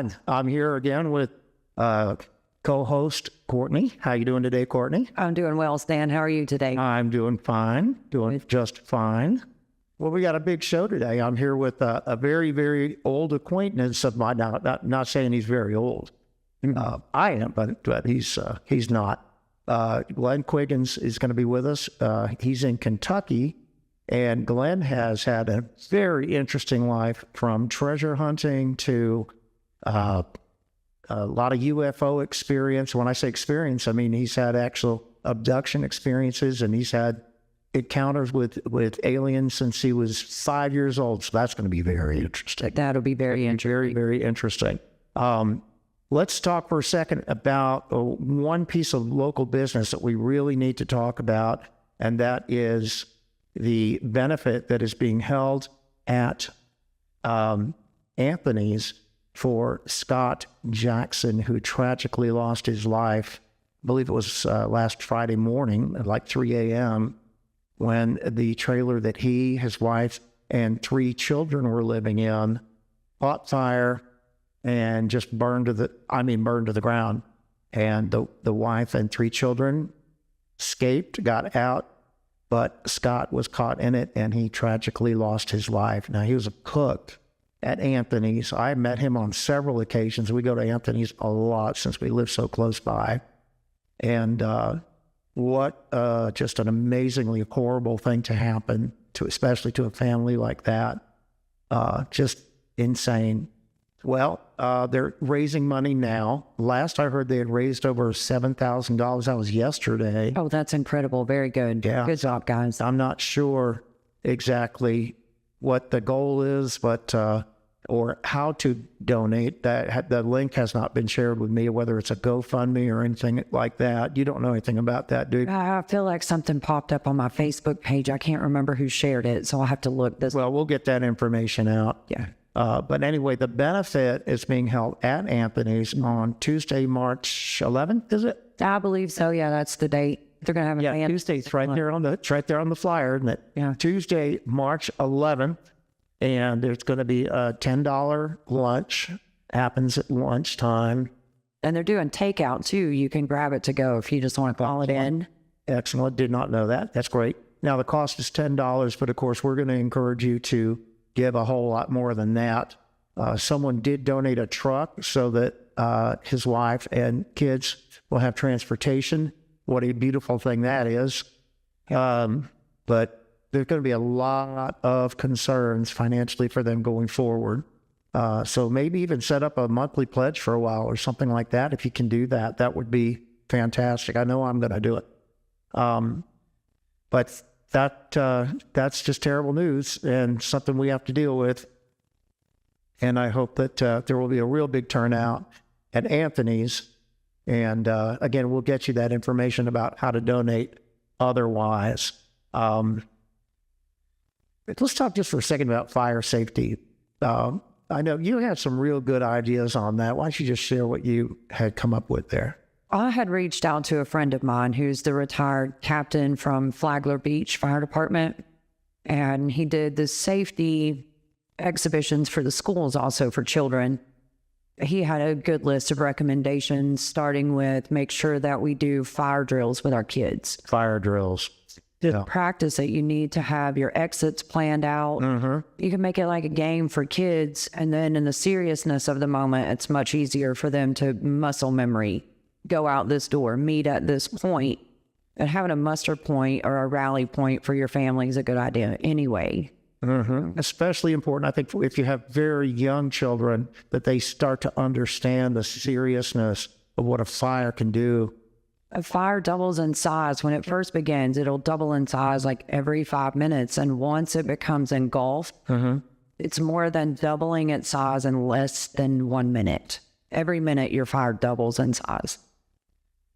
on. I'm here again with co-host Courtney. How you doing today, Courtney? I'm doing well, Stan. How are you today? I'm doing fine, doing just fine. Well, we got a big show today. I'm here with a very, very old acquaintance of mine. Now, not saying he's very old. I am, but he's not. Glenn Quiggins is going to be with us. He's in Kentucky, and Glenn has had a very interesting life, from treasure hunting to a lot of UFO experience. When I say experience, I mean he's had actual abduction experiences, and he's had encounters with aliens since he was 5 years old. So that's going to be very interesting. That'll be very interesting. Very, very interesting. Let's talk for a second about one piece of local business that we really need to talk about, and that is the benefit that is being held at Anthony's for Scott Jackson, who tragically lost his life. I believe it was last Friday morning at like 3 a.m. when the trailer that he, his wife, and 3 children were living in caught fire and just burned to the ground. And the wife and 3 children escaped, got out, but Scott was caught in it, and he tragically lost his life. Now, he was a cook at Anthony's. I met him on several occasions. We go to Anthony's a lot since we live so close by. And what just an amazingly horrible thing to happen to, especially to a family like that. Just insane. Well, they're raising money now. Last I heard, they had raised over $7,000. That was yesterday. Oh, that's incredible. Very good. Yeah. Good job, guys. I'm not sure exactly what the goal is, but or how to donate. The link has not been shared with me, whether it's a GoFundMe or anything like that. You don't know anything about that, do you? I feel like something popped up on my Facebook page. I can't remember who shared it, so I'll have to look this. Well, we'll get that information out. Yeah. But anyway, the benefit is being held at Anthony's on Tuesday, March 11th, is it? I believe so. Yeah, that's the date. They're going to have a band. Tuesday. It's right there on the flyer, isn't it? Yeah. Tuesday, March 11th, and there's going to be a $10 lunch. Happens at lunchtime. And they're doing takeout too. You can grab it to go if you just want to call it in. Excellent. Did not know that. That's great. Now the cost is $10, but of course we're going to encourage you to give a whole lot more than that. Someone did donate a truck so that his wife and kids will have transportation. What a beautiful thing that is. But there's going to be a lot of concerns financially for them going forward. So maybe even set up a monthly pledge for a while or something like that. If you can do that, that would be fantastic. I know I'm going to do it. But that's just terrible news and something we have to deal with. And I hope that there will be a real big turnout at Anthony's. And again, we'll get you that information about how to donate otherwise. Let's talk just for a second about fire safety. I know you had some real good ideas on that. Why don't you just share what you had come up with there? I had reached out to a friend of mine who's the retired captain from Flagler Beach Fire Department, and he did the safety exhibitions for the schools, also for children. He had a good list of recommendations, starting with make sure that we do fire drills with our kids. Fire drills. To practice it, you need to have your exits planned out. Mm-hmm. You can make it like a game for kids, and then in the seriousness of the moment, it's much easier for them to muscle memory. Go out this door, meet at this point, and having a muster point or a rally point for your family is a good idea anyway. Mm-hmm. Especially important, I think, if you have very young children, that they start to understand the seriousness of what a fire can do. A fire doubles in size. When it first begins, it'll double in size like every 5 minutes. And once it becomes engulfed, it's more than doubling its size in less than 1 minute. Every minute, your fire doubles in size.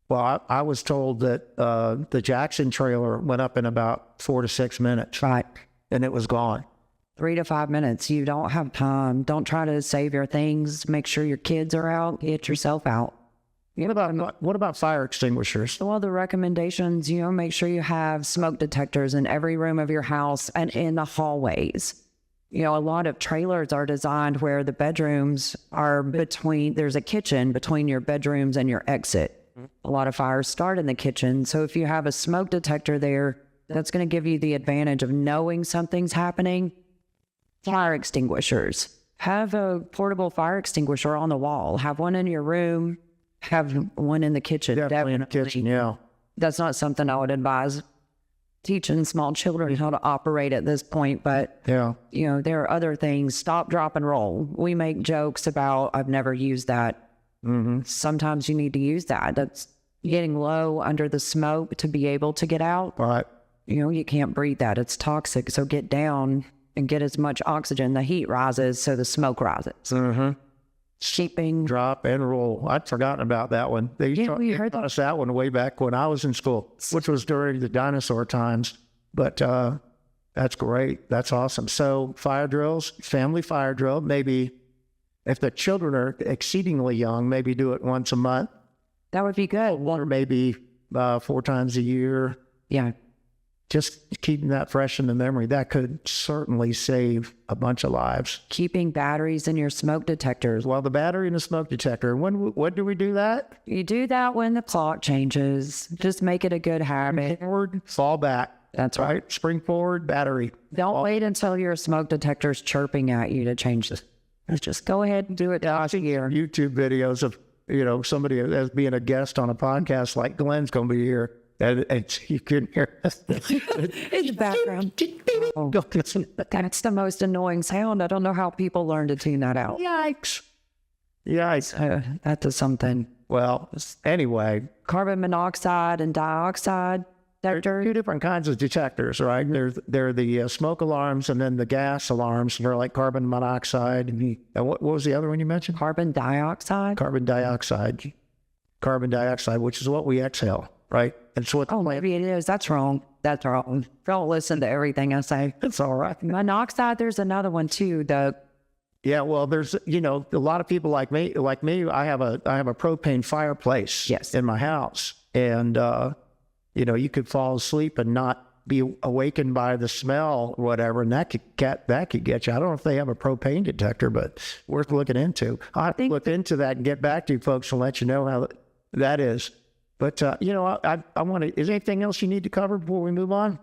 Well, I was told that the Jackson trailer went up in about 4 to 6 minutes. Right. And it was gone. 3 to 5 minutes. You don't have time. Don't try to save your things. Make sure your kids are out. Get yourself out. What about fire extinguishers? Well, the recommendations, make sure you have smoke detectors in every room of your house and in the hallways. a lot of trailers are designed where the bedrooms are there's a kitchen between your bedrooms and your exit. A lot of fires start in the kitchen. So if you have a smoke detector there, that's going to give you the advantage of knowing something's happening. Fire extinguishers. Have a portable fire extinguisher on the wall. Have one in your room. Have one in the kitchen. Definitely in the kitchen, yeah. That's not something I would advise teaching small children how to operate at this point. But, Yeah. There are other things. Stop, drop, and roll. We make jokes about, I've never used that. Sometimes you need to use that. That's getting low under the smoke to be able to get out. Right. You can't breathe that. It's toxic. So get down and get as much oxygen. The heat rises, so the smoke rises. Keeping Drop and roll. I'd forgotten about that one. They taught us that one way back when I was in school, which was during the dinosaur times. But that's great. That's awesome. So fire drills, family fire drill, maybe if the children are exceedingly young, maybe do it once a month. that would be good. Or maybe 4 times a year. Yeah. Just keeping that fresh in the memory, that could certainly save a bunch of lives. Keeping batteries in your smoke detectors. Well, the battery and the smoke detector, when do we do that? You do that when the clock changes. Just make it a good habit. Forward, fall back. That's right. Spring forward, battery. Don't wait until your smoke detector's chirping at you to change this. Just go ahead and do it last year. YouTube videos of, somebody as being a guest on a podcast like Glenn's going to be here. And you can hear In the background. Oh, that's the most annoying sound. I don't know how people learn to tune that out. Yikes. That is something. Well, anyway. Carbon monoxide and dioxide detector. 2 different kinds of detectors, right? They're the smoke alarms and then the gas alarms. They're like carbon monoxide. And what was the other one you mentioned? Carbon dioxide? Carbon dioxide. Carbon dioxide, which is what we exhale, right? And so Maybe it is. That's wrong. That's wrong. Don't listen to everything I say. It's all right. Monoxide, there's another one too. Yeah, well, there's, a lot of people like me, I have a propane fireplace in my house. And, you could fall asleep and not be awakened by the smell or whatever. And that could get you. I don't know if they have a propane detector, but worth looking into. I'll have to look into that and get back to you folks and let you know how that is. But, I want to, is there anything else you need to cover before we move on?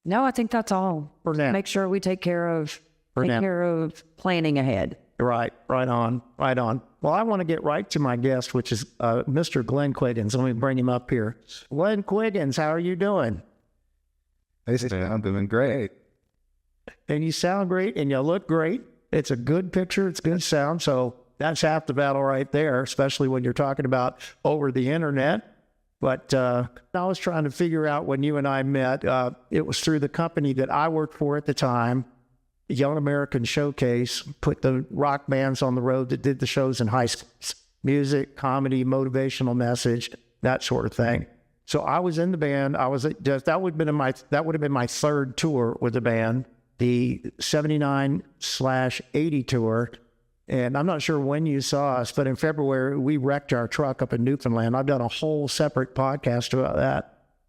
No, I think that's all. For now. Make sure we take care of planning ahead. Right on. Well, I want to get right to my guest, which is Mr. Glenn Quiggins. Let me bring him up here. Glenn Quiggins, how are you doing? I'm doing great. And you sound great and you look great. It's a good picture. It's good sound. So that's half the battle right there, especially when you're talking about over the internet. But I was trying to figure out when you and I met, it was through the company that I worked for at the time, Young American Showcase, put the rock bands on the road that did the shows in high schools. Music, comedy, motivational message, that sort of thing. So I was in the band. That would have been my third tour with the band, the 79/80 tour. And I'm not sure when you saw us, but in February, we wrecked our truck up in Newfoundland. I've done a whole separate podcast about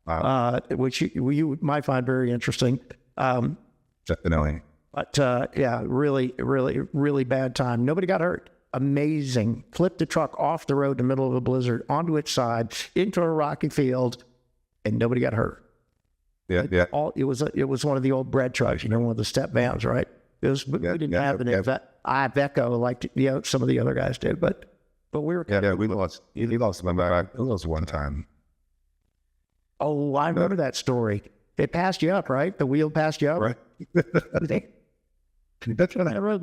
that, which you might find very interesting. Definitely. But really, really, really bad time. Nobody got hurt. Amazing. Flipped the truck off the road in the middle of a blizzard, onto its side, into a rocky field, and nobody got hurt. Yeah. It was one of the old bread trucks, one of the step vans, right? We didn't have an Iveco like some of the other guys did, but we were. We lost my back. It was one time. Oh, I remember that story. It passed you up, right? The wheel passed you up, Right. That's what I wrote.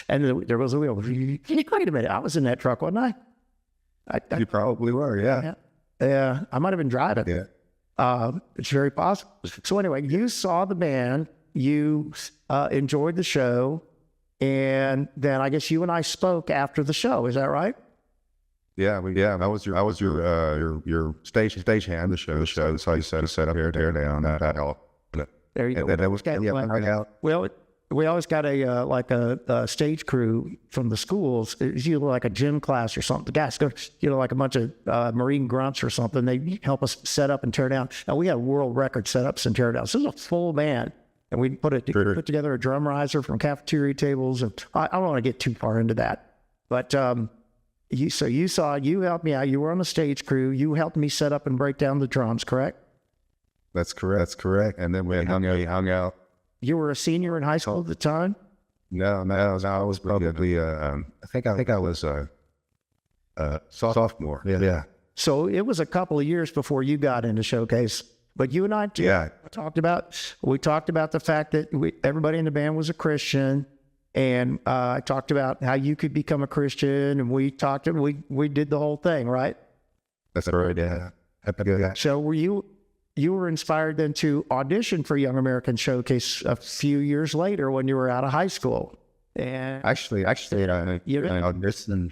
And there was a wheel. Wait a minute, I was in that truck, wasn't I? You probably were, yeah. Yeah, I might have been driving. Yeah. It's very possible. So anyway, you saw the band, you enjoyed the show, and then I guess you and I spoke after the show. Is that right? Yeah. I was your stage hand. The show. So you set up here, tear down. That helped. There you go. That was out. Well, we always got a stage crew from the schools. It's usually like a gym class or something. The guys go, like a bunch of Marine grunts or something. They help us set up and tear down. Now we had world record setups and tear downs. This is a full band. and we put together a drum riser from cafeteria tables. And I don't want to get too far into that, but you helped me out. You were on the stage crew. You helped me set up and break down the drums, correct? That's correct. And then we hung out. You were a senior in high school at the time? No, I was probably I think I was a sophomore. Yeah. So it was a couple of years before you got into Showcase. But you and I talked about the fact that everybody in the band was a Christian, and I talked about how you could become a Christian, and we did the whole thing, right? That's right. Yeah. So were you were inspired then to audition for Young American Showcase a few years later when you were out of high school? And actually, I auditioned.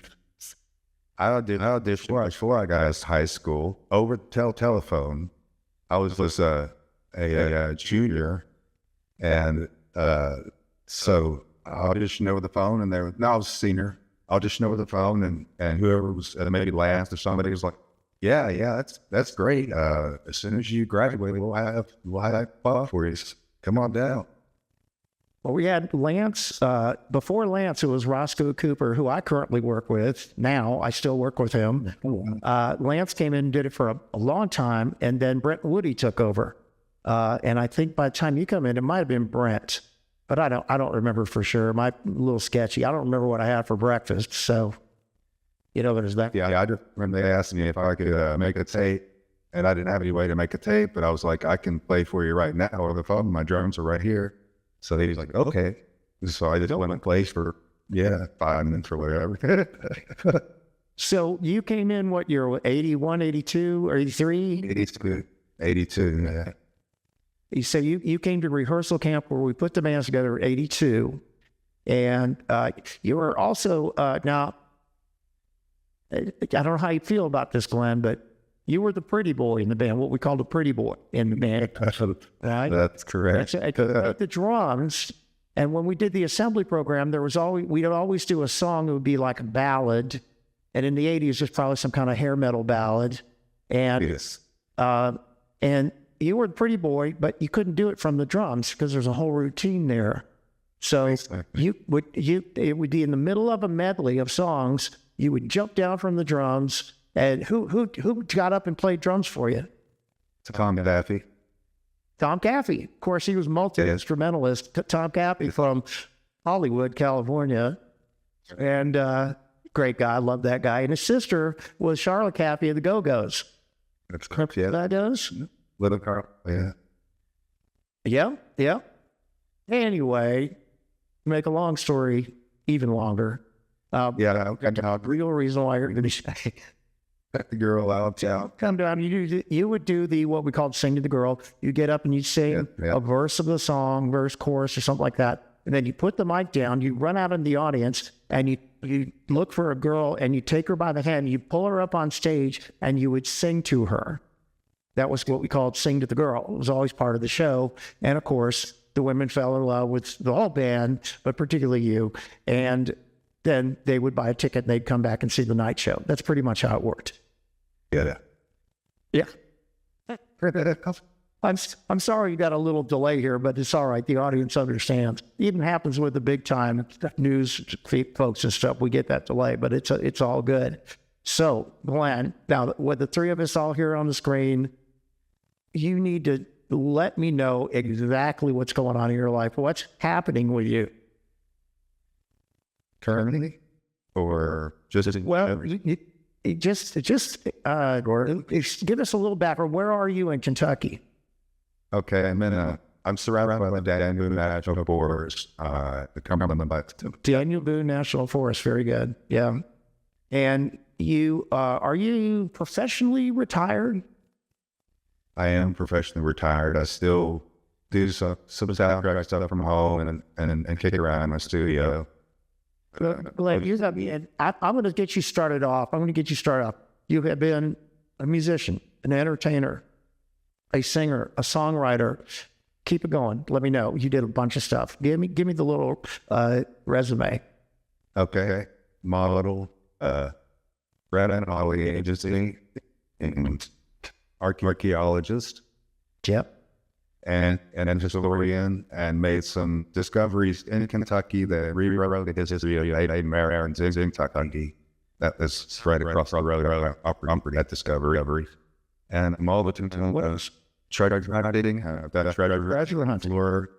I auditioned before I got out of high school over telephone. I was a junior, and so I auditioned over the phone, and I was a senior. I auditioned over the phone, and whoever was maybe last or somebody was like, yeah, that's great. As soon as you graduate, we'll have a spot for you. Come on down. Well, we had Lance. Before Lance, it was Roscoe Cooper, who I currently work with. Now I still work with him. Lance came in and did it for a long time, and then Brent Woody took over. And I think by the time you come in, it might have been Brent, but I don't remember for sure. My little sketchy. I don't remember what I had for breakfast. So, there's that. Yeah, I just remember they asked me if I could make a tape, and I didn't have any way to make a tape, but I was like, I can play for you right now over the phone. My drums are right here. So he was like, okay. So I just went and played for 5 minutes or whatever. So you came in what year? 81, 82, or 83? 82, yeah. So you came to rehearsal camp where we put the bands together in 82. And you were also, now, I don't know how you feel about this, Glenn, but you were the pretty boy in the band, what we called the pretty boy in the band. Right? That's correct. The drums, and when we did the assembly program, we'd always do a song that would be like a ballad, and in the 80s, there's probably some kind of hair metal ballad. And yes. And you were the pretty boy, but you couldn't do it from the drums because there's a whole routine there. So it would be in the middle of a medley of songs. You would jump down from the drums. And who got up and played drums for you? Tom Caffey. Tom Caffey. Of course, he was multi-instrumentalist. Tom Caffey from Hollywood, California. And great guy. I love that guy. And his sister was Charlotte Caffey of the Go-Go's. That's correct, yeah. That does? Little Carl, yeah. Yeah. Anyway, to make a long story even longer. The real reason why you're going to say the girl out. Yeah. Come down. You would do what we called sing to the girl. You get up and you sing a verse of the song, verse, chorus, or something like that. And then you put the mic down. You run out in the audience and you look for a girl and you take her by the hand. You pull her up on stage and you would sing to her. That was what we called sing to the girl. It was always part of the show. And of course, the women fell in love with the whole band, but particularly you. And then they would buy a ticket and they'd come back and see the night show. That's pretty much how it worked. Yeah. I'm sorry you got a little delay here, but it's all right. The audience understands. It even happens with the big time news folks and stuff. We get that delay, but it's all good. So, Glenn, now with the three of us all here on the screen, you need to let me know exactly what's going on in your life. What's happening with you currently, or just Just give us a little background. Where are you in Kentucky? Okay, I'm surrounded by the Daniel Boone National Forest, the Cumberland Buttes. Daniel Boone National Forest, very good. Yeah. And are you professionally retired? I am professionally retired. I still do some soundtrack stuff from home and kick around in my studio. Glenn, I'm going to get you started off. You have been a musician, an entertainer, a singer, a songwriter. Keep it going. Let me know. You did a bunch of stuff. Give me the little resume. Okay. Model, Brad Holly agency, and archaeologist. Yep. and an historian, and made some discoveries in Kentucky that rewrote the history of Native Americans in Kentucky. That was spread across the road upper that discovery. And all the treasure hunting, treasure hunting, Lord,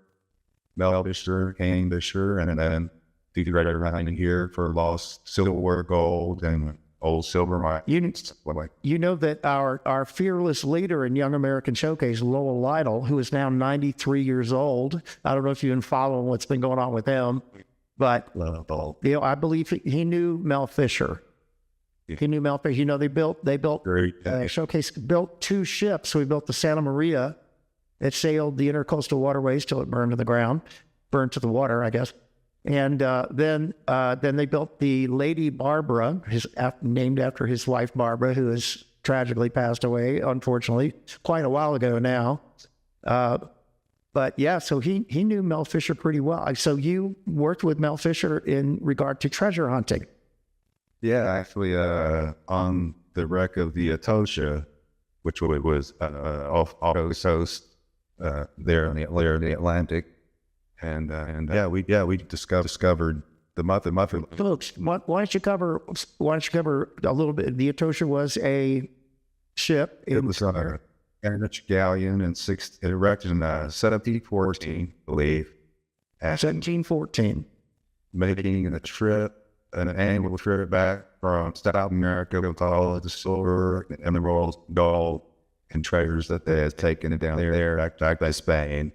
Melfisher, Kingfisher, and then the treasure hunting here for lost silver, gold, and old silver mines. You know that our fearless leader in Young American Showcase, Lowell Lytle, who is now 93 years old. I don't know if you've been following what's been going on with him, but I believe he knew Mel Fisher. He knew Mel Fisher. You know, they built Showcase built 2 ships. We built the Santa Maria. It sailed the intercoastal waterways till it burned to the ground, burned to the water, I guess. And then they built the Lady Barbara, named after his wife Barbara, who has tragically passed away, unfortunately, quite a while ago now. But yeah, so he knew Mel Fisher pretty well. So you worked with Mel Fisher in regard to treasure hunting. Yeah, actually, on the wreck of the Etosha, which was off the coast there in the Atlantic. And we discovered the mother. Folks, why don't you cover a little bit? The Etosha was a ship. It was an English galleon erected in 1714, I believe. 1714. Making an annual trip back from South America with all of the silver and emeralds, gold, and treasures that they had taken down there back by Spain.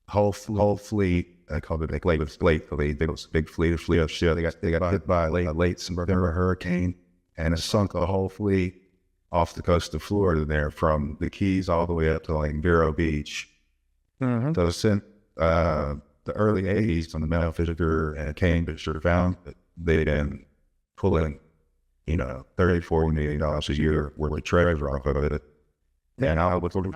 Whole fleet, I called it a fleet. It was a big fleet of ships. They got hit by a late September hurricane, and it sunk the whole fleet off the coast of Florida there, from the Keys all the way up to like Vero Beach. Mm-hmm. So since the early 80s, when the Melfisher and Kingfisher found that they'd been pulling, $34 million a year worth of treasure off of it. And I was sort of,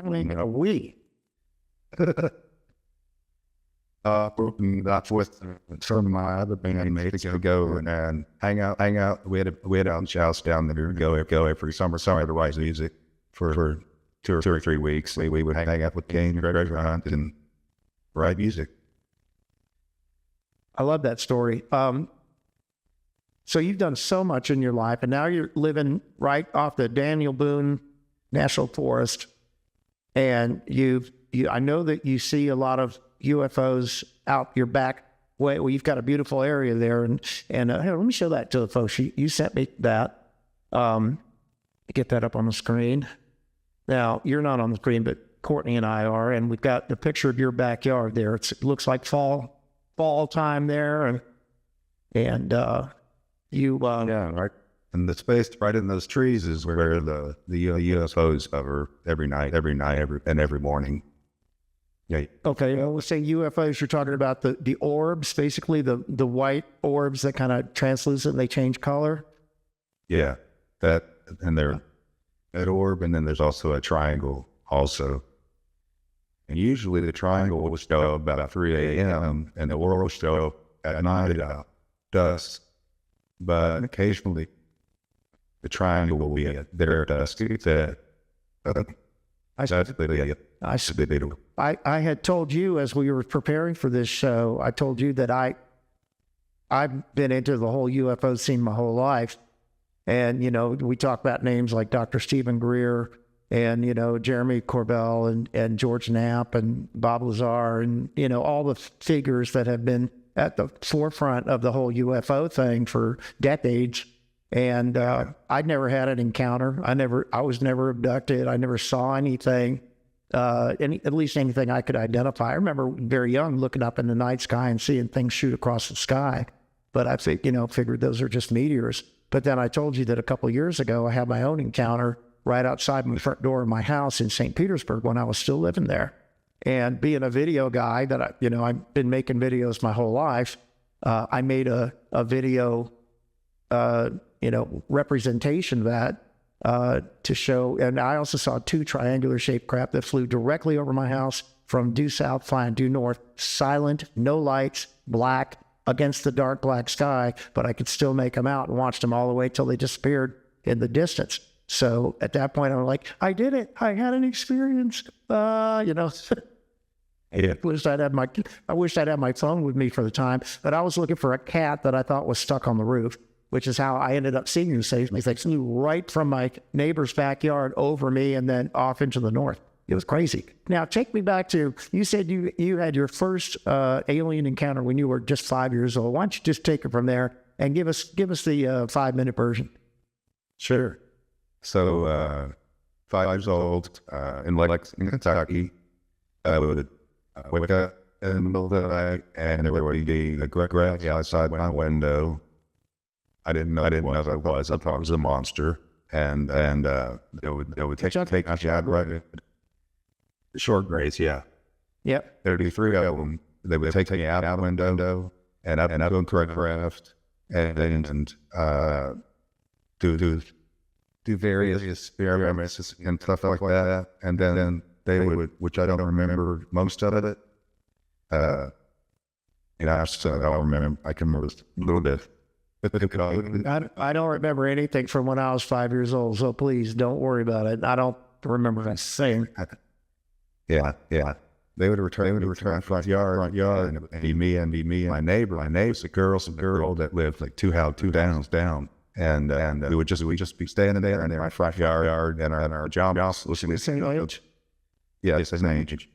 that's with some of my other bandmates to go and hang out. We had out shouts down there, go every summer to write music for 2 or 3 weeks. We would hang out with King, treasure hunt, and write music. I love that story. So you've done so much in your life, and now you're living right off the Daniel Boone National Forest, and I know that you see a lot of UFOs out your back way. Well, you've got a beautiful area there, and here, let me show that to the folks. You sent me that. Get that up on the screen. Now, you're not on the screen, but Courtney and I are, and we've got the picture of your backyard there. It looks like fall time there, and right. And the space right in those trees is where the UFOs hover every night, every morning. Yeah. Okay. Well, let's say UFOs. You're talking about the orbs, basically the white orbs that kind of translucent. They change color. Yeah, that orb, and then there's also a triangle also. And usually the triangle will show up about 3 a.m. and the orb will show up at night dusk. But occasionally the triangle will be there at dusk. I had told you as we were preparing for this show, I told you that I've been into the whole UFO scene my whole life. And, we talk about names like Dr. Stephen Greer and, Jeremy Corbell and George Knapp and Bob Lazar and, all the figures that have been at the forefront of the whole UFO thing for decades. And I'd never had an encounter. I was never abducted. I never saw anything, at least anything I could identify. I remember very young looking up in the night sky and seeing things shoot across the sky. But I think, figured those are just meteors. But then I told you that a couple of years ago, I had my own encounter right outside my front door of my house in St. Petersburg when I was still living there. And being a video guy that I've been making videos my whole life, I made a video, representation of that to show. And I also saw 2 triangular shaped craft that flew directly over my house from due south, flying due north, silent, no lights, black, against the dark black sky, but I could still make them out and watched them all the way till they disappeared in the distance. So at that point, I'm like, I did it. I had an experience, Yeah. I wish I'd had my phone with me for the time, but I was looking for a cat that I thought was stuck on the roof, which is how I ended up seeing you save me. They flew right from my neighbor's backyard over me and then off into the north. It was crazy. Now, take me back to, you said you had your first alien encounter when you were just 5 years old. Why don't you just take it from there and give us the 5-minute version? Sure. So, 5 years old, in Lexington, Kentucky, I would wake up in the middle of the night, and there would be a grass outside my window. I didn't know what it was. I thought it was a monster, and they would take my shot right. Short grays, yeah. Yep. There'd be 3 of them. They would take me out the window, and I'd go craft, and do various experiments and stuff like that, and then they would, which I don't remember most of it. So I don't remember. I can remember a little bit. I don't remember anything from when I was 5 years old, so please don't worry about it. I don't remember that saying. Yeah. They would return front yard, and be me and my neighbor. My neighbor's a girl that lived like two downs down, and we would just be standing there in my front yard, and our job listening to the same age. Yeah, it's the same age.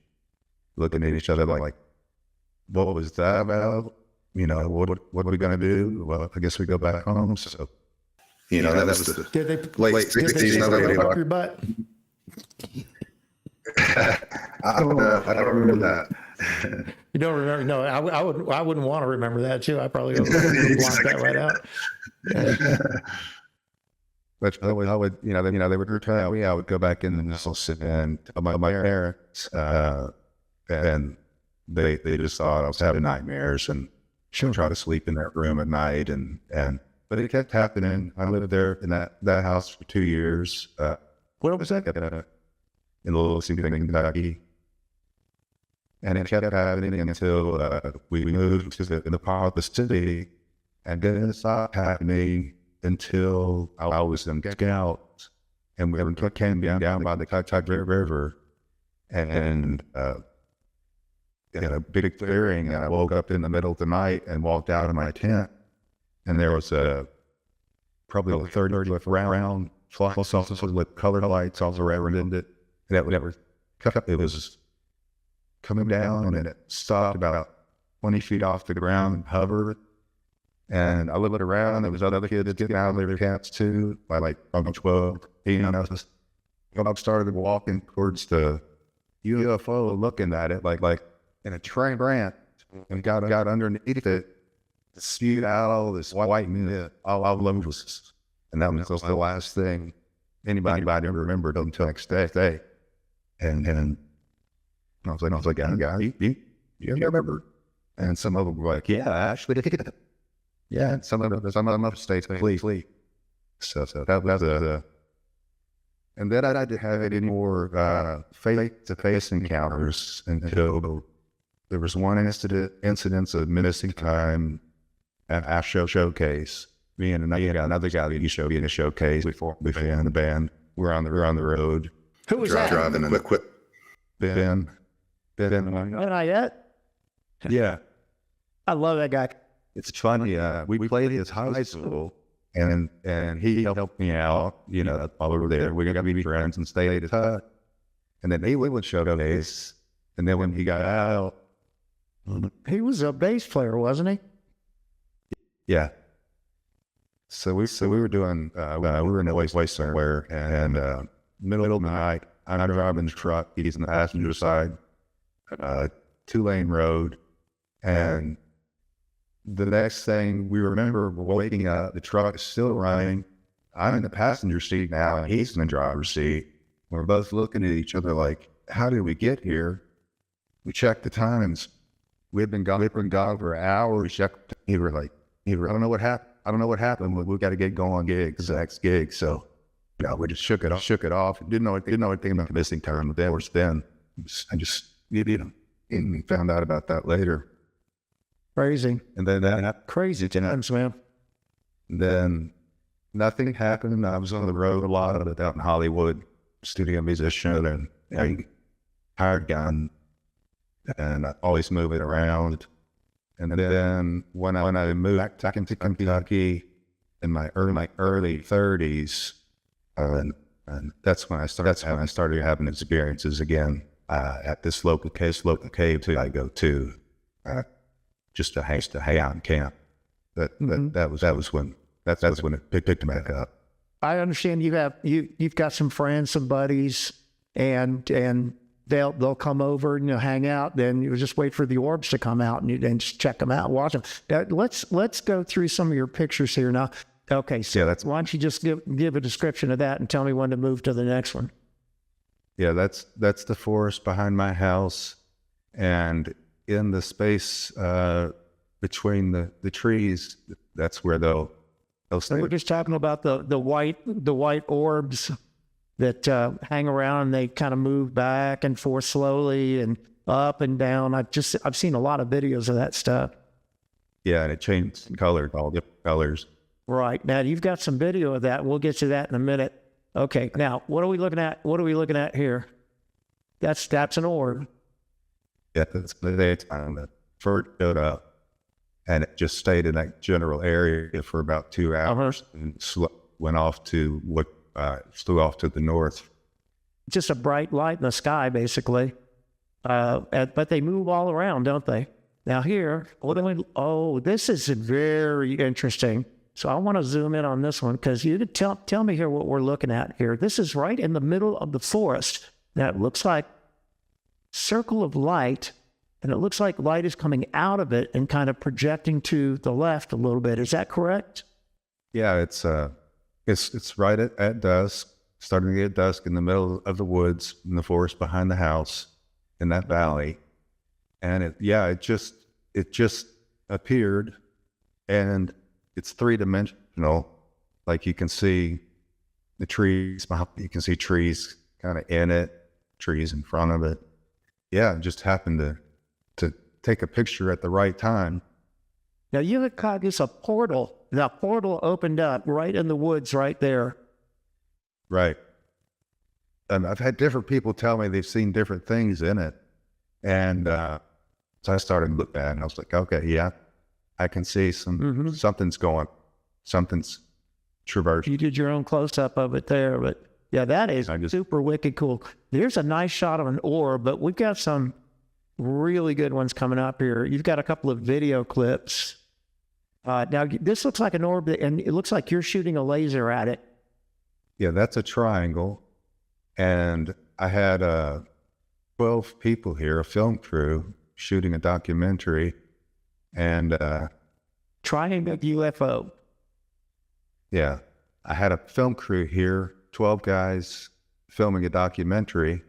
Looking at each other like, what was that about? You know, what are we gonna do? Well, I guess we go back home. So, that was the late 60s. Nobody up your butt. I don't remember that. You don't remember? No, I wouldn't want to remember that too. I probably would block that right out. But I would, they would return me. I would go back in and sit and tell my parents, and they just thought I was having nightmares and try to sleep in that room at night, but it kept happening. I lived there in that house for 2 years. What was that? In Lexington, Kentucky, and it kept happening until we moved to the part of the city, and then it stopped happening until I was in Scout, and we came down by the Kentucky River, and in a big clearing, and I woke up in the middle of the night and walked out of my tent, and there was probably a 30-foot round fly saucer with colored lights all around it. That it was coming down, and it stopped about 20 feet off the ground and hovered. And I looked around, and there was other kids getting out of their camps too, by like 12. I started walking towards the UFO, looking at it like in a train branch, and got underneath it, spewed out all this white mist all over us. And that was the last thing anybody ever remembered until next day. And I was like, you remember? And some of them were like, yeah, actually, yeah. And some of them states, flee. So that was and then I didn't have any more face-to-face encounters until there was one incident of missing time at our showcase. Me and another guy that used to be in a showcase before we found the band. We're on the road. Who was that? Driving and equip. Ben. Not yet. Yeah. I love that guy. It's funny. We played his high school, and he helped me out. While we were there, we got to be friends and stay at his hut. And then he would showcase. And then when he got out, he was a bass player, wasn't he? Yeah. So we were doing, we were in a place somewhere, and middle of the night, I'm driving the truck, he's in the passenger side, 2-lane road, and the next thing we remember, we're waking up, the truck is still running, I'm in the passenger seat now, and he's in the driver's seat. We're both looking at each other like, how did we get here? We checked the times. We'd been gone for an hour. We checked, he was like, I don't know what happened. We got to get going on next gig. So, we just shook it off. Didn't know anything about the missing time. But then I just found out about that later. Crazy. And then that crazy times, man. Then nothing happened. I was on the road a lot of it out in Hollywood, studio musician, and hired gun. and always moving around. And then when I moved back into Kentucky in my early 30s, and that's when I started having experiences again at this local cave that I go to, just to hang out in camp. That was when it picked back up. I understand you've got some friends, some buddies, and they'll come over and hang out. Then you just wait for the orbs to come out and just check them out, watch them. Let's go through some of your pictures here now. Okay, so why don't you just give a description of that and tell me when to move to the next one? Yeah, that's the forest behind my house, and in the space between the trees, that's where they'll stay. We're just talking about the white orbs that hang around, and they kind of move back and forth slowly and up and down. I've seen a lot of videos of that stuff. Yeah, and it changes color, all different colors. Right. Now you've got some video of that. We'll get to that in a minute. Okay. Now what are we looking at? What are we looking at here? That's an orb. Yeah, that's the daytime that first showed up, and it just stayed in that general area for about 2 hours, and went off to flew off to the north. Just a bright light in the sky, basically. But they move all around, don't they? Now here, this is very interesting. So I want to zoom in on this one, because you could tell me here what we're looking at here. This is right in the middle of the forest. Now it looks like circle of light, and it looks like light is coming out of it and kind of projecting to the left a little bit. Is that correct? Yeah, it's right at dusk, starting to get dusk in the middle of the woods in the forest behind the house in that valley. And it just appeared, and it's three-dimensional. Like you can see the trees, you can see trees kind of in it, trees in front of it. Yeah, it just happened to take a picture at the right time. Now you had caught this a portal. That portal opened up right in the woods right there. Right. And I've had different people tell me they've seen different things in it. And so I started to look at it, and I was like, okay, yeah, I can see something's traversing. You did your own close-up of it there, but yeah, that is super wicked cool. There's a nice shot of an orb, but we've got some really good ones coming up here. You've got a couple of video clips. Now, this looks like an orb, and it looks like you're shooting a laser at it. Yeah, that's a triangle. And I had 12 people here, a film crew, shooting a documentary. And Triangle UFO. Yeah, I had a film crew here, 12 guys filming a documentary.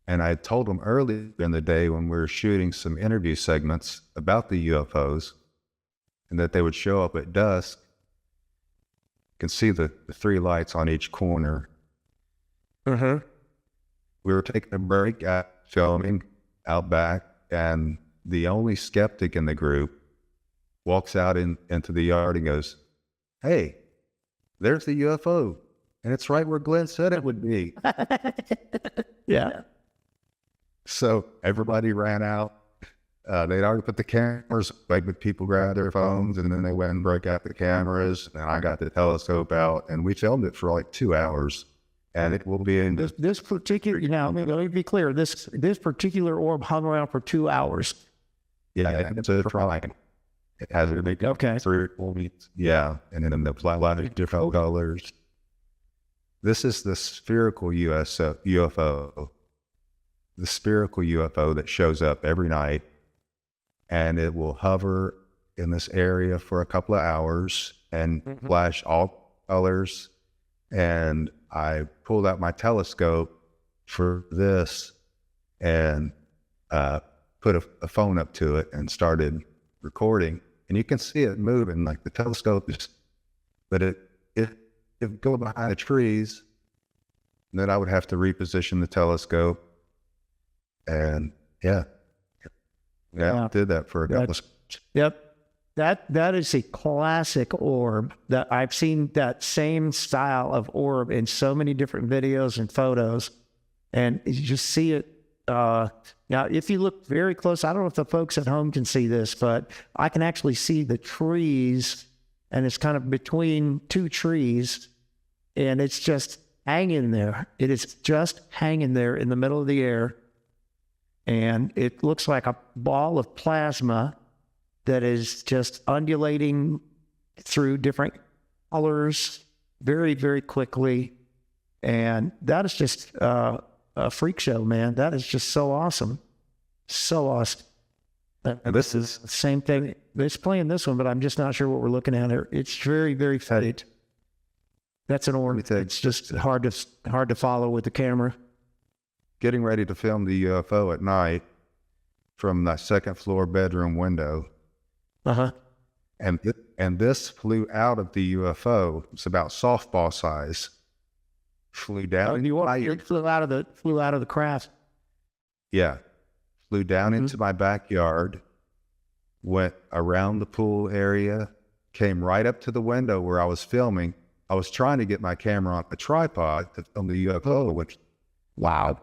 And I told them early in the day when we were shooting some interview segments about the UFOs, and that they would show up at dusk. You can see the three lights on each corner. We were taking a break at filming out back, and the only skeptic in the group walks out into the yard and goes, "Hey, there's the UFO, and it's right where Glenn said it would be." Yeah. So everybody ran out. They'd already put the cameras, like, but people grabbed their phones, and then they went and broke out the cameras, and I got the telescope out, and we filmed it for like 2 hours. And it will be in this particular, let me be clear, this particular orb hung around for 2 hours. Yeah, it's a triangle. It has a big 3 or 4 meters. Yeah, and then the lot of different colors. This is the spherical UFO. The spherical UFO that shows up every night, and it will hover in this area for a couple of hours and flash all colors. And I pulled out my telescope for this and put a phone up to it and started recording. And you can see it moving, like the telescope is, but it go behind the trees. And then I would have to reposition the telescope. And yeah, did that for a couple of. Yep. That is a classic orb. That I've seen that same style of orb in so many different videos and photos, and you just see it Now, if you look very close, I don't know if the folks at home can see this, but I can actually see the trees, and it's kind of between two trees, and it's just hanging there. It is just hanging there in the middle of the air, and it looks like a ball of plasma that is just undulating through different colors very, very quickly. And that is just a freak show, man. That is just so awesome. So awesome. And this is the same thing. It's playing this one, but I'm just not sure what we're looking at here. It's very, very faded. That's an orange. It's just hard to follow with the camera. getting ready to film the UFO at night from the second floor bedroom window. Uh-huh. And this flew out of the UFO. It's about softball size. Flew down. It flew out of the craft. Yeah. Flew down into my backyard, went around the pool area, came right up to the window where I was filming. I was trying to get my camera on a tripod to film the UFO, which, wow.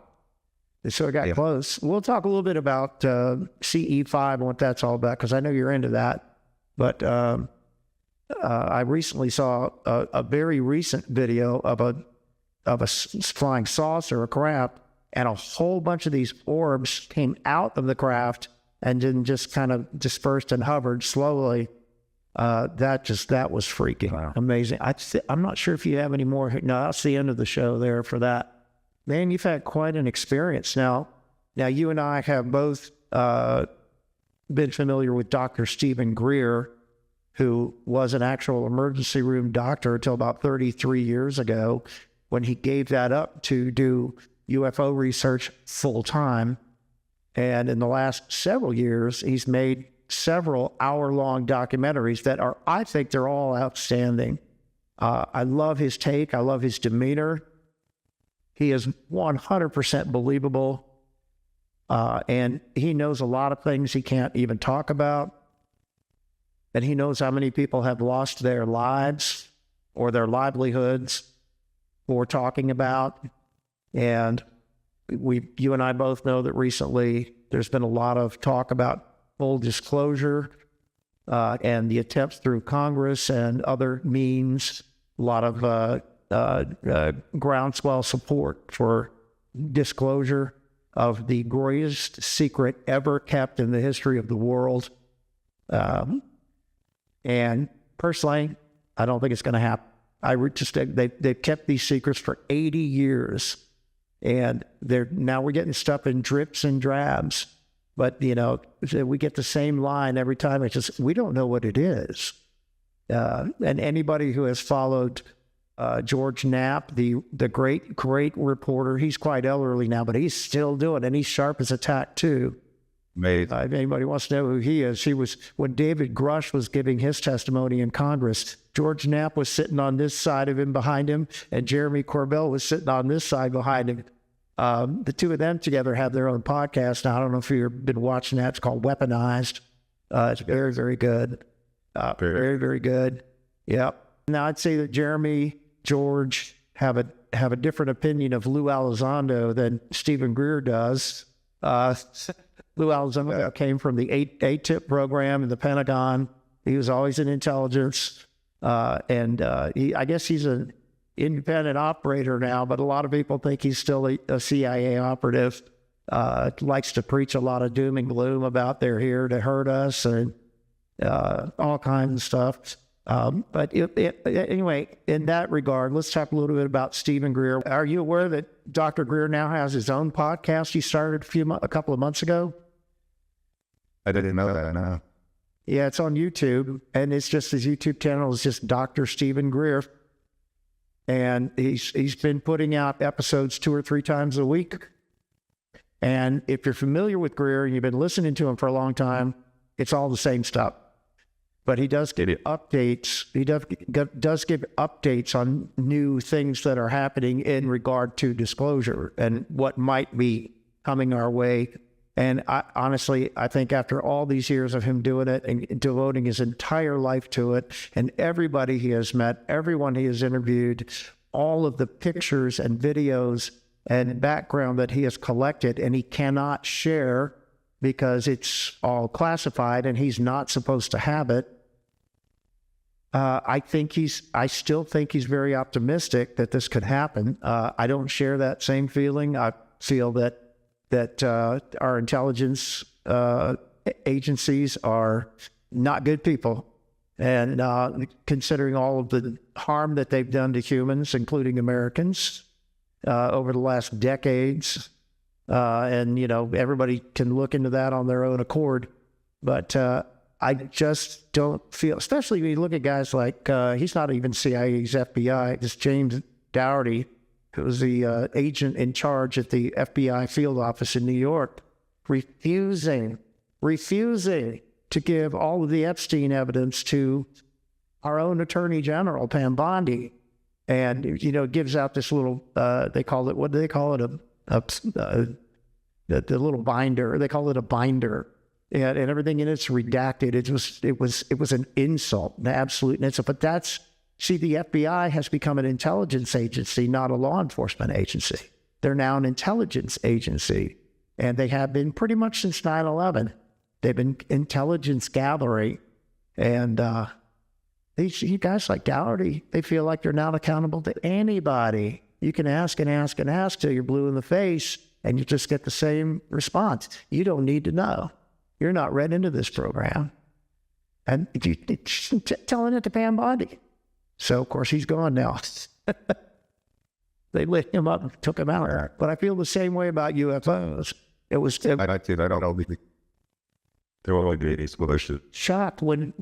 So it got close. We'll talk a little bit about CE5 and what that's all about, because I know you're into that. But I recently saw a very recent video of a flying saucer, a craft, and a whole bunch of these orbs came out of the craft and then just kind of dispersed and hovered slowly. That was freaking wow. Amazing. I'm not sure if you have any more. No, that's the end of the show there for that. Man, you've had quite an experience. Now you and I have both been familiar with Dr. Stephen Greer, who was an actual emergency room doctor until about 33 years ago, when he gave that up to do UFO research full time. And in the last several years, he's made several hour-long documentaries that I think they're all outstanding. I love his take. I love his demeanor. He is 100% believable. And he knows a lot of things he can't even talk about. And he knows how many people have lost their lives or their livelihoods for talking about. And you and I both know that recently there's been a lot of talk about full disclosure and the attempts through Congress and other means, a lot of groundswell support for disclosure of the greatest secret ever kept in the history of the world. And personally, I don't think it's going to happen. They've kept these secrets for 80 years, and now we're getting stuff in drips and drabs. But, we get the same line every time. It's just, we don't know what it is. And anybody who has followed George Knapp, the great reporter, he's quite elderly now, but he's still doing it, and he's sharp as a tack, too. If anybody wants to know who he is, when David Grush was giving his testimony in Congress, George Knapp was sitting on this side of him behind him, and Jeremy Corbell was sitting on this side behind him. The two of them together have their own podcast. Now, I don't know if you've been watching that. It's called Weaponized. It's very, very good. Very, very good. Yep. Now, I'd say that Jeremy, George have a different opinion of Lou Elizondo than Stephen Greer does. Lou Elizondo came from the ATIP program in the Pentagon. He was always in intelligence. I guess he's an independent operator now, but a lot of people think he's still a CIA operative. Likes to preach a lot of doom and gloom about they're here to hurt us and all kinds of stuff. But anyway, in that regard, let's talk a little bit about Stephen Greer. Are you aware that Dr. Greer now has his own podcast he started a couple of months ago? I didn't know that, no. Yeah, it's on YouTube, and it's just his YouTube channel is just Dr. Stephen Greer. And he's been putting out episodes 2 or 3 times a week. And if you're familiar with Greer and you've been listening to him for a long time, it's all the same stuff. But he does give updates. He does give updates on new things that are happening in regard to disclosure and what might be coming our way. And honestly, I think after all these years of him doing it and devoting his entire life to it, and everybody he has met, everyone he has interviewed, all of the pictures and videos and background that he has collected and he cannot share because it's all classified and he's not supposed to have it. I still think he's very optimistic that this could happen. I don't share that same feeling. I feel that our intelligence agencies are not good people. And considering all of the harm that they've done to humans, including Americans, over the last decades, and, everybody can look into that on their own accord. But I just don't feel, especially when you look at guys like, he's not even CIA, he's FBI, this James Dougherty, who was the agent in charge at the FBI field office in New York, refusing to give all of the Epstein evidence to our own Attorney General, Pam Bondi. And, it gives out this little, they call it, what do they call it? The little binder. They call it a binder. And everything in it's redacted. It was an insult, an absolute insult. But the FBI has become an intelligence agency, not a law enforcement agency. They're now an intelligence agency. And they have been pretty much since 9/11. They've been intelligence gathering. And these guys like Dougherty, they feel like they're not accountable to anybody. You can ask and ask and ask till you're blue in the face, and you just get the same response. You don't need to know. You're not read into this program. And telling it to Pam Bondi. So, of course, he's gone now. They lit him up and took him out. But I feel the same way about UFOs. I don't know. There will be a solution. Shocked when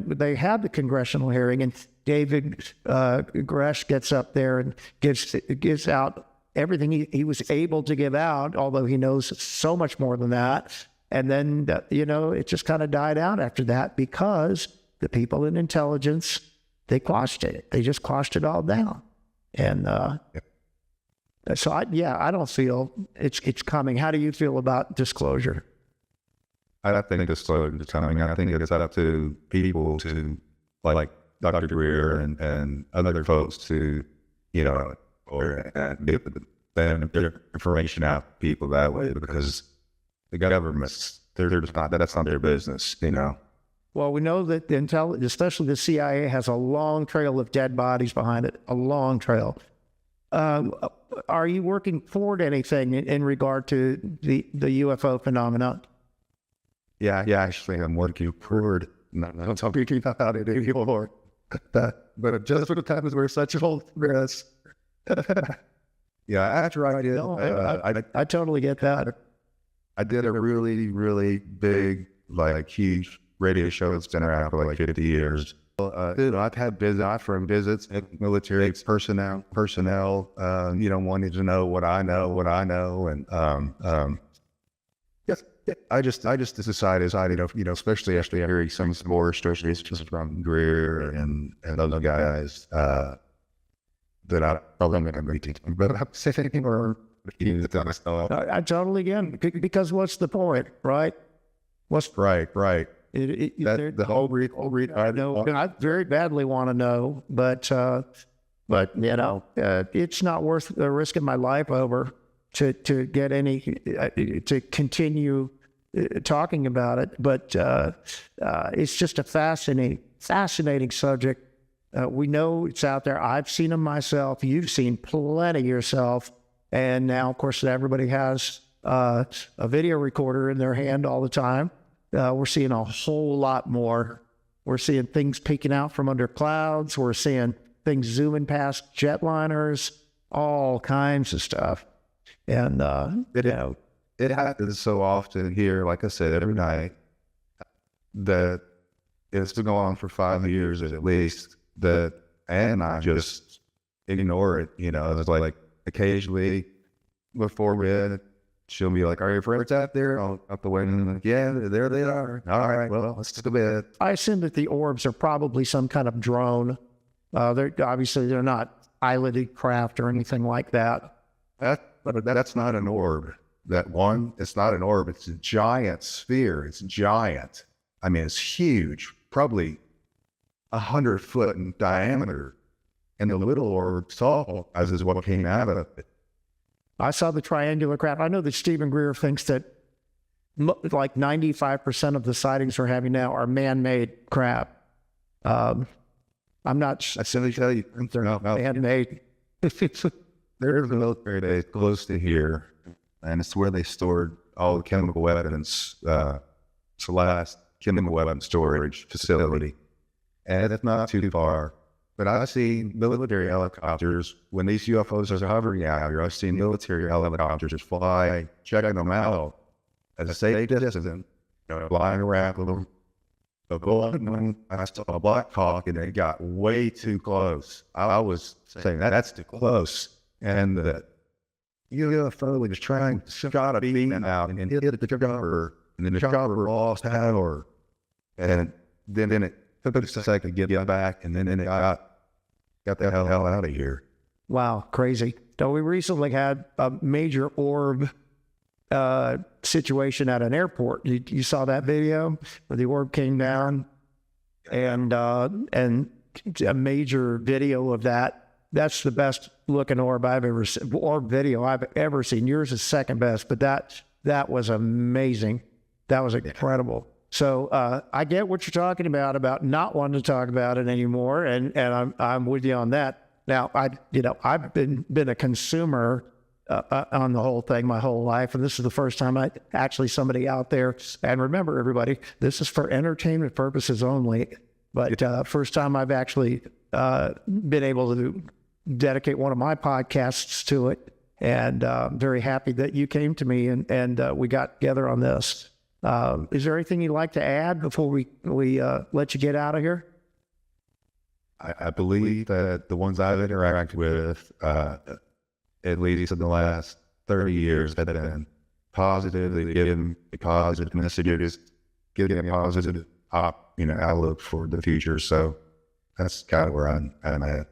they had the congressional hearing and David Grush gets up there and gives out everything he was able to give out, although he knows so much more than that. And then, it just kind of died out after that because the people in intelligence, they quashed it. They just quashed it all down. And so, I don't feel it's coming. How do you feel about disclosure? I think disclosure is coming. I think it's up to people to, like Dr. Greer and other folks to, or get their information out to people that way, because the government's, that's not their business, Well, we know that especially the CIA, has a long trail of dead bodies behind it, a long trail. Are you working toward anything in regard to the UFO phenomenon? Yeah, actually, I'm working forward. Not talking about it anymore. But just for the times we're such old friends. Yeah, after I did, I totally get that. I did a really, really big, huge radio show that's been around for 50 years. I've had visits and military personnel, wanting to know what I know, and yes, I just decided, especially after hearing some more stories from Greer and other guys, that I probably not going to but I'm saying or. I totally get it, because what's the point, right? Right. The whole read. I know. I very badly want to know, but it's not worth risking my life over to get to continue talking about it. But it's just a fascinating subject. We know it's out there. I've seen them myself. You've seen plenty yourself. And now, of course, everybody has a video recorder in their hand all the time. We're seeing a whole lot more. We're seeing things peeking out from under clouds. We're seeing things zooming past jetliners, all kinds of stuff. And, it happens so often here, like I said, every night, that it's been going on for 5 years at least, and I just ignore it. It's like occasionally before bed, she'll be like, "Are your friends out there?" Out the window, yeah, there they are. All right, well, let's go to bed. I assume that the orbs are probably some kind of drone. They're not piloted craft or anything like that. That's not an orb. It's not an orb. It's a giant sphere. It's giant. I mean, it's huge, probably 100 foot in diameter. And the little orb saw, as is what came out of it. I saw the triangular craft. I know that Stephen Greer thinks that like 95% of the sightings we're having now are man-made craft. I'm not I simply tell you, they're not man-made. There's a military base close to here, and it's where they stored all the chemical weapons. It's the last chemical weapon storage facility, and it's not too far. But I've seen military helicopters, when these UFOs are hovering out here, I've seen military helicopters fly, checking them out at a safe distance, flying around with them. But one, I saw a Black Hawk, and it got way too close. I was saying, that's too close. And the UFO was trying to shot a beam out and hit the chopper, and then the chopper lost power. And then it took a second to get back, and then it got the hell out of here. Wow, crazy. So we recently had a major orb situation at an airport. You saw that video where the orb came down, and a major video of that. That's the best looking orb I've ever seen, orb video I've ever seen. Yours is second best, but that was amazing. That was incredible. So I get what you're talking about not wanting to talk about it anymore, and I'm with you on that. Now I've been a consumer on the whole thing my whole life, and this is the first time somebody out there. And remember, everybody, this is for entertainment purposes only. But first time I've actually been able to dedicate one of my podcasts to it, and I'm very happy that you came to me and we got together on this. Is there anything you'd like to add before we let you get out of here? I believe that the ones I've interacted with, at least in the last 30 years, have been positively giving positive messages, giving a positive outlook for the future. So that's kind of where I'm at.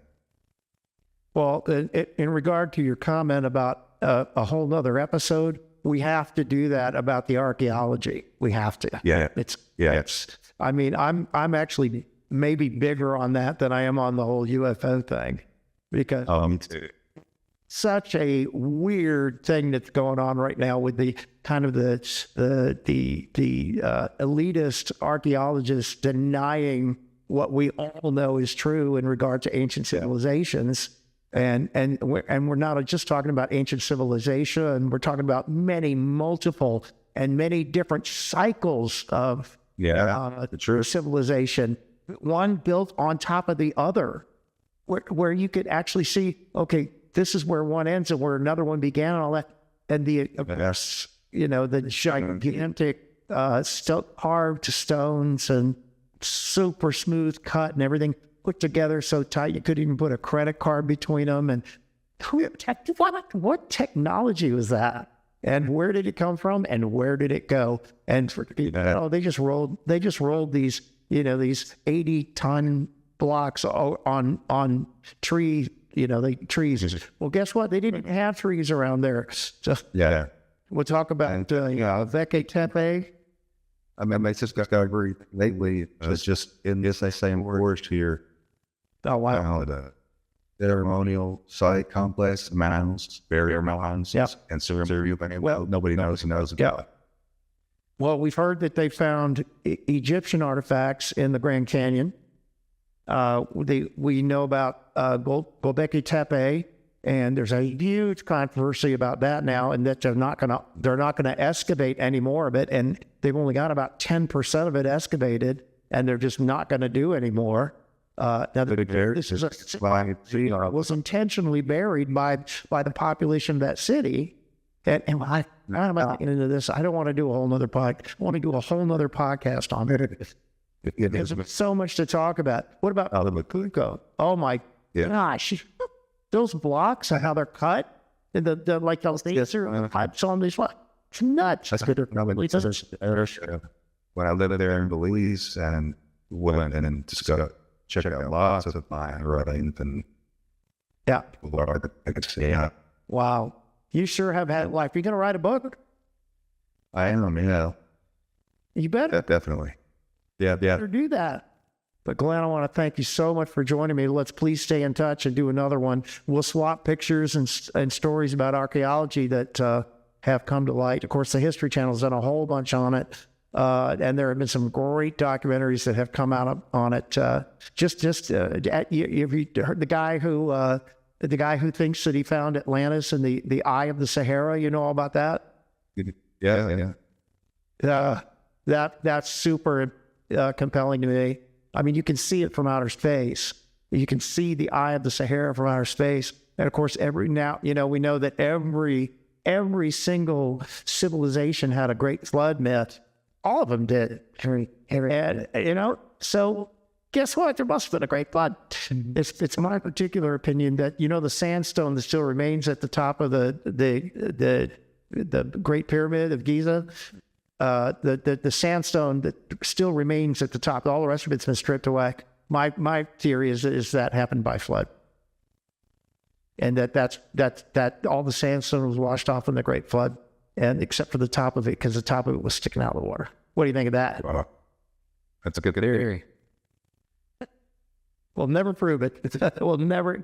Well, in regard to your comment about a whole nother episode, we have to do that about the archaeology. We have to. Yeah. I mean, I'm actually maybe bigger on that than I am on the whole UFO thing, because such a weird thing that's going on right now with the kind of the elitist archaeologists denying what we all know is true in regard to ancient civilizations. And we're not just talking about ancient civilization. We're talking about multiple and many different cycles of civilization, one built on top of the other, where you could actually see, okay, this is where one ends and where another one began, and all that. And the gigantic carved tones and super smooth cut and everything put together so tight you couldn't even put a credit card between them. And what technology was that? And where did it come from? And where did it go? And they just rolled these 80-ton blocks on trees. Trees. Well, guess what? They didn't have trees around there. So we'll talk about Veke Tepe. I mean, my sister got agreed lately. It's just in this same forest here. Oh, wow. The ceremonial site complex, mounds, barrier mounds, and cemetery. Well, nobody knows about it. Well, we've heard that they found Egyptian artifacts in the Grand Canyon. We know about Göbekli Tepe, and there's a huge controversy about that now, and that they're not gonna excavate any more of it, and they've only got about 10% of it excavated, and they're just not going to do any more. Now, this was intentionally buried by the population of that city. And I'm not getting into this. I don't want to do a whole nother podcast. I want to do a whole nother podcast on it. There's so much to talk about. What about Makuko? Oh my gosh. Those blocks and how they're cut, and the like those laser pipes on these, it's nuts. When I lived there in Belize and went and just got check out lots of mine writing and wow, you sure have had life. You gonna write a book? I am. You better. Definitely. Yeah. Better do that. But Glenn, I want to thank you so much for joining me. Let's please stay in touch and do another one. We'll swap pictures and stories about archaeology that have come to light. Of course, the History Channel's done a whole bunch on it. And there have been some great documentaries that have come out on it. Have you heard the guy who thinks that he found Atlantis in the eye of the Sahara? You know all about that? Yeah. That's super compelling to me. I mean, you can see it from outer space. You can see the eye of the Sahara from outer space. And of course, we know that every single civilization had a great flood myth. All of them did. And, so guess what? There must have been a great flood. It's my particular opinion that, the sandstone that still remains at the top of the Great Pyramid of Giza, the sandstone that still remains at the top, all the rest of it's been stripped away. My theory is that happened by flood. And that all the sandstone was washed off in the Great Flood, and except for the top of it, because the top of it was sticking out of the water. What do you think of that? Wow. That's a good theory. We'll never prove it. We'll never.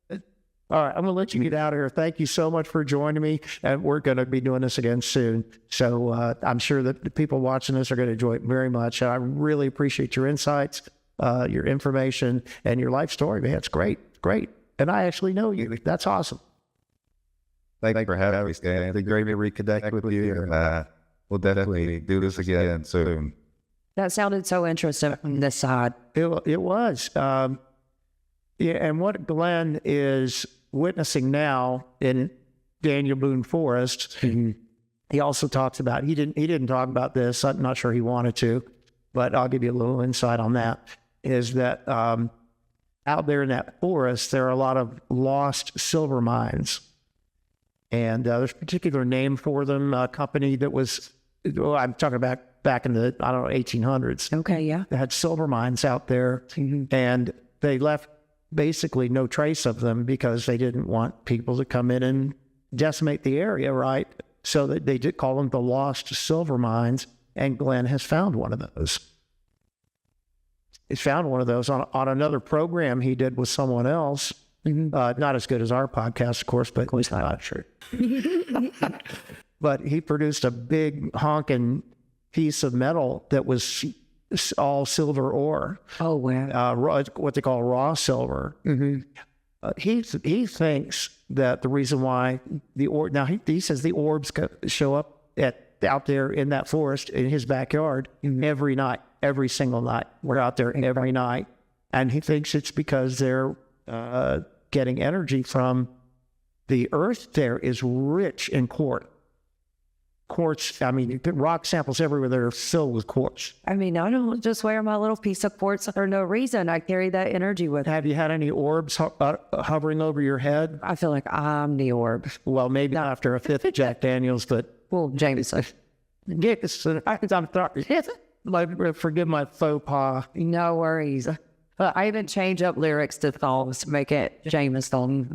All right, I'm going to let you get out of here. Thank you so much for joining me, and we're going to be doing this again soon. So I'm sure that the people watching this are going to enjoy it very much. I really appreciate your insights, your information, and your life story, man. It's great. And I actually know you. That's awesome. Thank you for having me, Stan. It's great to reconnect with you, and we'll definitely do this again soon. That sounded so interesting on this side. It was. And what Glenn is witnessing now in Daniel Boone Forest, he also talks about, he didn't talk about this, I'm not sure he wanted to, but I'll give you a little insight on that, is that out there in that forest, there are a lot of lost silver mines. And there's a particular name for them, a company that was, I'm talking about back in the, 1800s. Okay, yeah. They had silver mines out there, and they left basically no trace of them because they didn't want people to come in and decimate the area, right? So that they did call them the lost silver mines, and Glenn has found one of those. He's found one of those on another program he did with someone else. Not as good as our podcast, of course, but at least not sure. But he produced a big honking piece of metal that was all silver ore. Oh, wow. What they call raw silver. He thinks that the reason why he says the orbs show up out there in that forest in his backyard every night, every single night. We're out there every night. And he thinks it's because they're getting energy from the earth. There is rich in quartz. You put rock samples everywhere that are filled with quartz. I don't just wear my little piece of quartz for no reason. I carry that energy with me. Have you had any orbs hovering over your head? I feel like I'm the orb. Well, maybe not after a fifth Jack Daniels, but... Well, Jameson. Yes, I'm sorry. Forgive my faux pas. No worries. I even change up lyrics to songs to make it Jameson,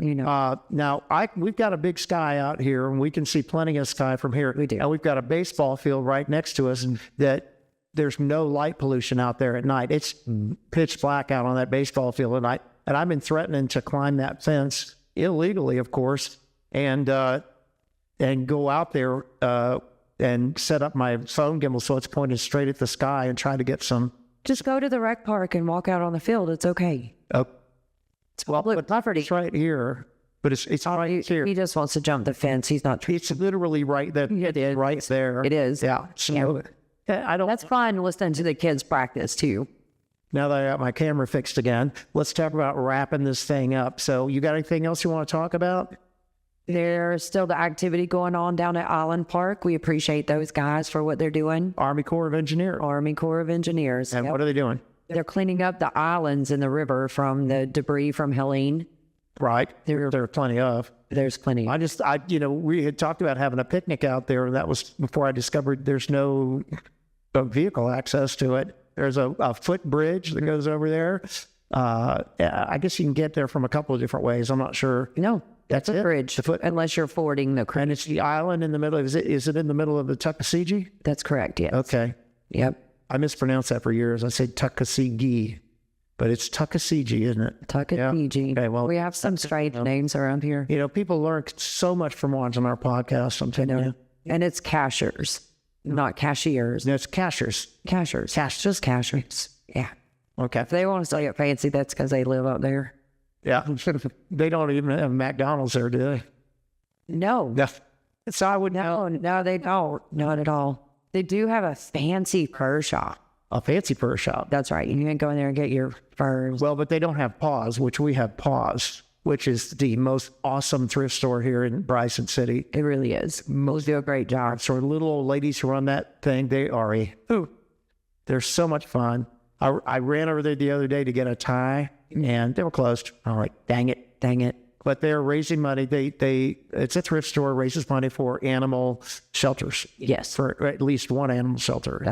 Now, we've got a big sky out here, and we can see plenty of sky from here. We do. And we've got a baseball field right next to us, and that there's no light pollution out there at night. It's pitch black out on that baseball field at night. And I've been threatening to climb that fence illegally, of course, and go out there and set up my phone gimbal so it's pointed straight at the sky and try to get some. Just go to the rec park and walk out on the field. It's okay. It's public property. It's right here, but it's right here. He just wants to jump the fence. He's not. It's literally right there. It is. Right there. It is. Yeah. So, I don't. That's fun listening to the kids practice too. Now that I got my camera fixed again, let's talk about wrapping this thing up. So you got anything else you want to talk about? There's still the activity going on down at Island Park. We appreciate those guys for what they're doing. Army Corps of Engineers. Army Corps of Engineers. And what are they doing? They're cleaning up the islands in the river from the debris from Helene. Right. There are plenty of. There's plenty. We had talked about having a picnic out there, and that was before I discovered there's no vehicle access to it. There's a foot bridge that goes over there. I guess you can get there from a couple of different ways. I'm not sure. No. That's a bridge, The foot, unless you're fording the creek. And it's the island in the middle. Is it in the middle of the Tuckasegee? That's correct, yes. Okay. Yep. I mispronounced that for years. I said Tuckasegee, but it's Tuckasegee, isn't it? Tuckasegee. Okay, well, we have some strange names around here. You know, people learn so much from watching our podcast. I'm telling you. And it's cashers, not cashiers. No, it's cashers. Cashers. Just cashers. Yeah. Okay. If they want to say it fancy, that's because they live up there. Yeah. They don't even have McDonald's there, do they? No. Yeah. So I would know. No, they don't. Not at all. They do have a fancy fur shop. A fancy fur shop. That's right. You can go in there and get your furs. Well, but they don't have Paws, which we have Paws, which is the most awesome thrift store here in Bryson City. It really is. They'll do a great job. So little old ladies who run that thing, they are they're so much fun. I ran over there the other day to get a tie, and they were closed. I'm like, dang it. But they're raising money. It's a thrift store, raises money for animal shelters. Yes. For at least one animal shelter.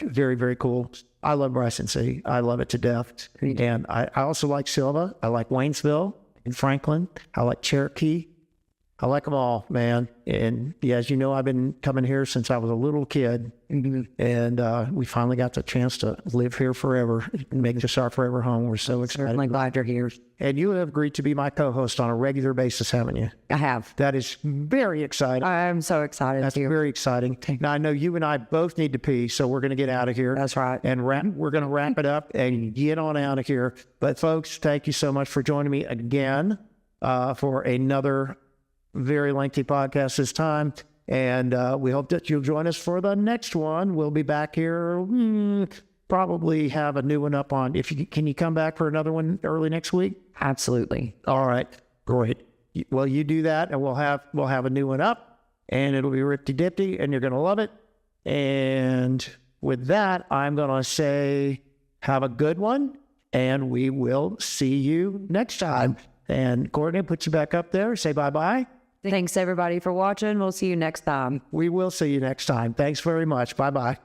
Very, very cool. I love Bryson City. I love it to death. And I also like Silva. I like Waynesville and Franklin. I like Cherokee. I like them all, man. And yeah, as you know, I've been coming here since I was a little kid. And we finally got the chance to live here forever and make this our forever home. We're so excited. Certainly glad you're here. And you have agreed to be my co-host on a regular basis, haven't you? I have. That is very exciting. I'm so excited. That's very exciting. Now, I know you and I both need to pee, so we're going to get out of here. That's right. And we're going to wrap it up and get on out of here. But folks, thank you so much for joining me again for another very lengthy podcast this time. And we hope that you'll join us for the next one. We'll be back here, probably have a new one up on. Can you come back for another one early next week? Absolutely. All right, great. Well, you do that, and we'll have a new one up, and it'll be ripty-dipty, and you're going to love it. And with that, I'm going to say have a good one, and we will see you next time. And Courtney, put you back up there. Say bye-bye. Thanks, everybody, for watching. We'll see you next time. We will see you next time. Thanks very much. Bye-bye.